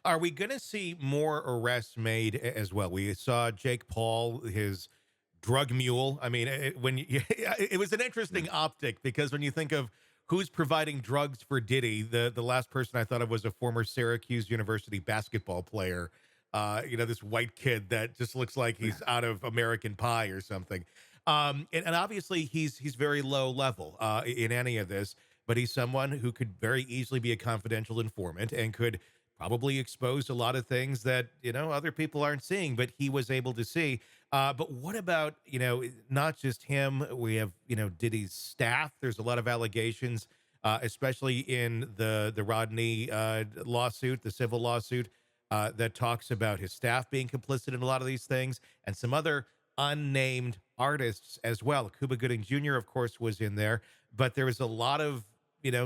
Are we going to see more arrests made as well? We saw Jake Paul, his drug mule. I mean, it was an Yeah. interesting optic because when you think of who's providing drugs for Diddy, the last person I thought of was a former Syracuse University basketball player. This white kid that just looks like Yeah. he's out of American Pie or something. And obviously he's very low level in any of this, but he's someone who could very easily be a confidential informant and could probably expose a lot of things that other people aren't seeing, but he was able to see. But what about not just him? We have Diddy's staff. There's a lot of allegations, especially in the Rodney lawsuit, the civil lawsuit that talks about his staff being complicit in a lot of these things, and some other unnamed artists as well. Cuba Gooding Jr., of course, was in there, but there was a lot of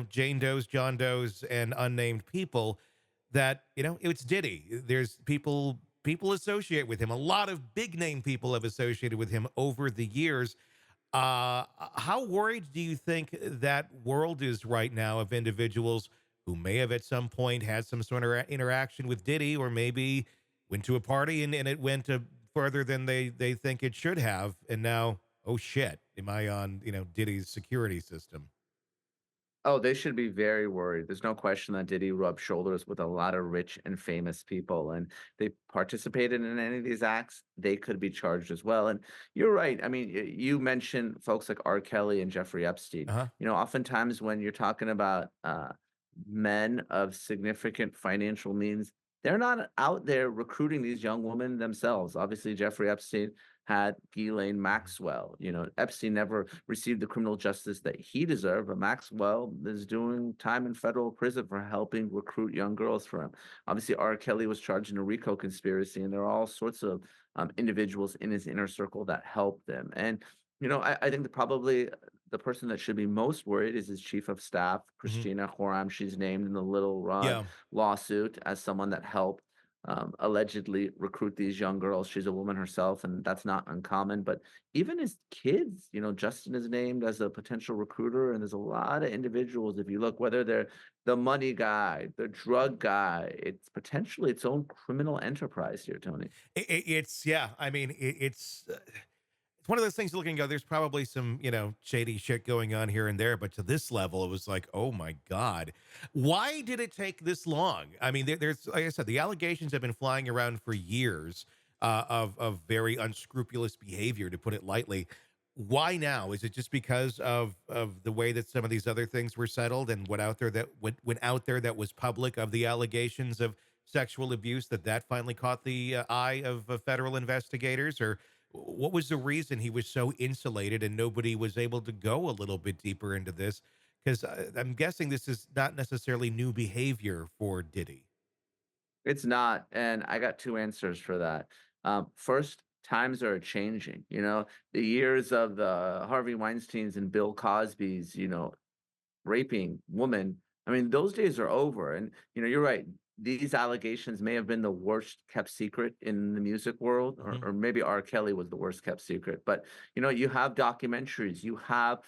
Jane Does, John Does, and unnamed people that it's Diddy. There's people associate with him. A lot of big name people have associated with him over the years. How worried do you think that world is right now of individuals who may have at some point had some sort of interaction with Diddy, or maybe went to a party and it went further than they think it should have, and now, oh shit, am I on Diddy's security system? Oh, they should be very worried. There's no question that Diddy rubbed shoulders with a lot of rich and famous people, and they participated in any of these acts, they could be charged as well. And you're right. I mean, you mentioned folks like R. Kelly and Jeffrey Epstein. Uh-huh. Oftentimes when you're talking about men of significant financial means, they're not out there recruiting these young women themselves. Obviously, Jeffrey Epstein had Ghislaine Maxwell. Epstein never received the criminal justice that he deserved, but Maxwell is doing time in federal prison for helping recruit young girls for him. Obviously, R. Kelly was charged in a RICO conspiracy, and there are all sorts of individuals in his inner circle that helped them. And I think that probably the person that should be most worried is his chief of staff, Hmm. Christina Horam. She's named in the Little Rod Yeah. lawsuit as someone that helped allegedly recruit these young girls. She's a woman herself, and that's not uncommon. But even his kids, Justin is named as a potential recruiter, and there's a lot of individuals. If you look, whether they're the money guy, the drug guy, it's potentially its own criminal enterprise here, Tony. It's yeah. I mean, it's one of those things you look and go, there's probably some, shady shit going on here and there, but to this level, it was like, oh my God. Why did it take this long? I mean, there's, like I said, the allegations have been flying around for years of very unscrupulous behavior, to put it lightly. Why now? Is it just because of the way that some of these other things were settled and what out there that went out there that was public of the allegations of sexual abuse that finally caught the eye of federal investigators? Or what was the reason he was so insulated and nobody was able to go a little bit deeper into this? Because I'm guessing this is not necessarily new behavior for Diddy. It's not, and I got 2 answers for that. First, times are changing, The years of the Harvey Weinsteins and Bill Cosbys, raping women, I mean, those days are over, and, you're right, these allegations may have been the worst kept secret in the music world, or Hmm. maybe R. Kelly was the worst kept secret, but, you have documentaries, you have,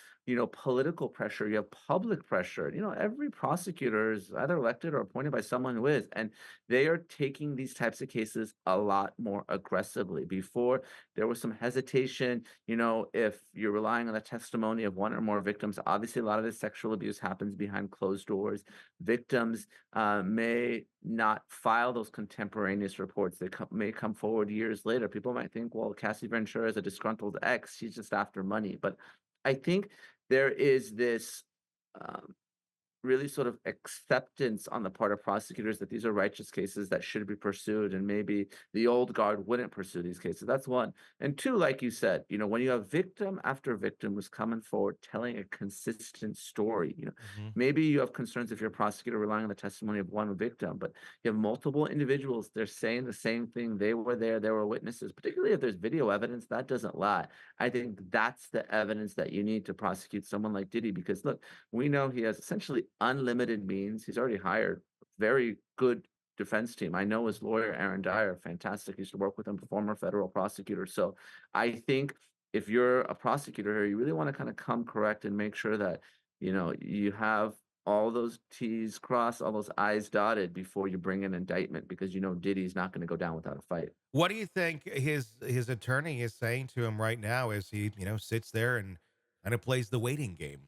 political pressure, you have public pressure, every prosecutor is either elected or appointed by someone who is, and they are taking these types of cases a lot more aggressively. Before, there was some hesitation, if you're relying on the testimony of one or more victims, obviously a lot of this sexual abuse happens behind closed doors. Victims may not file those contemporaneous reports. They may come forward years later. People might think, well, Cassie Ventura is a disgruntled ex. She's just after money. But I think there is this um, really sort of acceptance on the part of prosecutors that these are righteous cases that should be pursued, and maybe the old guard wouldn't pursue these cases. That's one. And two, like you said, when you have victim after victim who's coming forward telling a consistent story, Hmm. maybe you have concerns if you're a prosecutor relying on the testimony of one victim, but you have multiple individuals, they're saying the same thing. They were there, they were witnesses, particularly if there's video evidence that doesn't lie. I think that's the evidence that you need to prosecute someone like Diddy, because look, we know he has essentially unlimited means. He's already hired a very good defense team. I know his lawyer, Aaron Dyer, fantastic. Used to work with him, former federal prosecutor. So I think if you're a prosecutor here, you really want to kind of come correct and make sure that, you have all those T's crossed, all those I's dotted before you bring an indictment because you know Diddy's not going to go down without a fight. What do you think his attorney is saying to him right now as he, sits there and kind of plays the waiting game?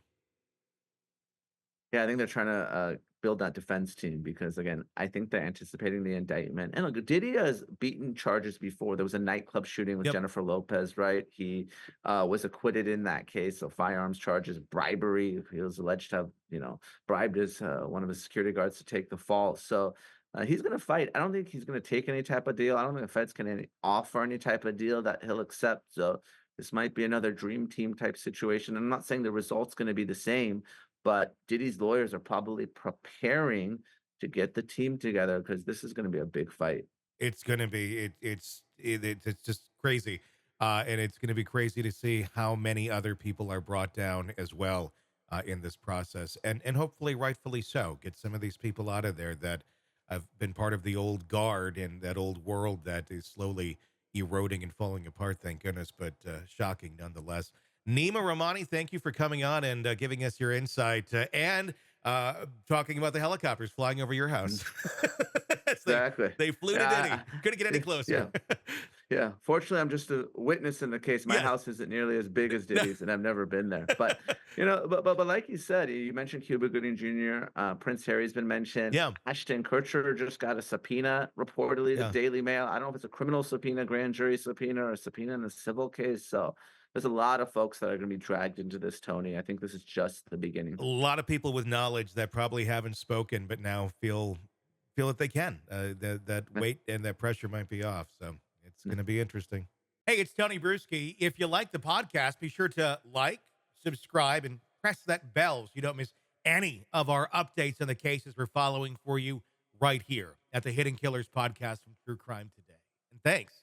Yeah, I think they're trying to build that defense team because, again, I think they're anticipating the indictment. And look, Diddy has beaten charges before. There was a nightclub shooting with Yep. Jennifer Lopez, right? He was acquitted in that case. So firearms charges, bribery. He was alleged to have, bribed his one of his security guards to take the fall. So he's going to fight. I don't think he's going to take any type of deal. I don't think the Fed's going to offer any type of deal that he'll accept. So this might be another dream team type situation. I'm not saying the result's going to be the same, but Diddy's lawyers are probably preparing to get the team together because this is gonna be a big fight. It's gonna be it's just crazy, and it's gonna be crazy to see how many other people are brought down as well in this process, and hopefully rightfully so. Get some of these people out of there that have been part of the old guard and that old world that is slowly eroding and falling apart. Thank goodness, but shocking nonetheless. Neama Rahmani, thank you for coming on and giving us your insight and talking about the helicopters flying over your house. As Exactly. they flew to Diddy. Yeah, Couldn't get any closer. yeah, yeah. Fortunately, I'm just a witness in the case. My Yes. house isn't nearly as big as No. Diddy's, and I've never been there. But but like you said, you mentioned Cuba Gooding Jr., Prince Harry's been mentioned. Yeah. Ashton Kutcher just got a subpoena, reportedly, the Yeah. Daily Mail. I don't know if it's a criminal subpoena, grand jury subpoena, or a subpoena in a civil case. So there's a lot of folks that are going to be dragged into this, Tony. I think this is just the beginning. A lot of people with knowledge that probably haven't spoken, but now feel that they can. That weight and that pressure might be off. So it's going to be interesting. Hey, it's Tony Brueski. If you like the podcast, be sure to like, subscribe, and press that bell so you don't miss any of our updates on the cases we're following for you right here at the Hidden Killers podcast from True Crime Today. And thanks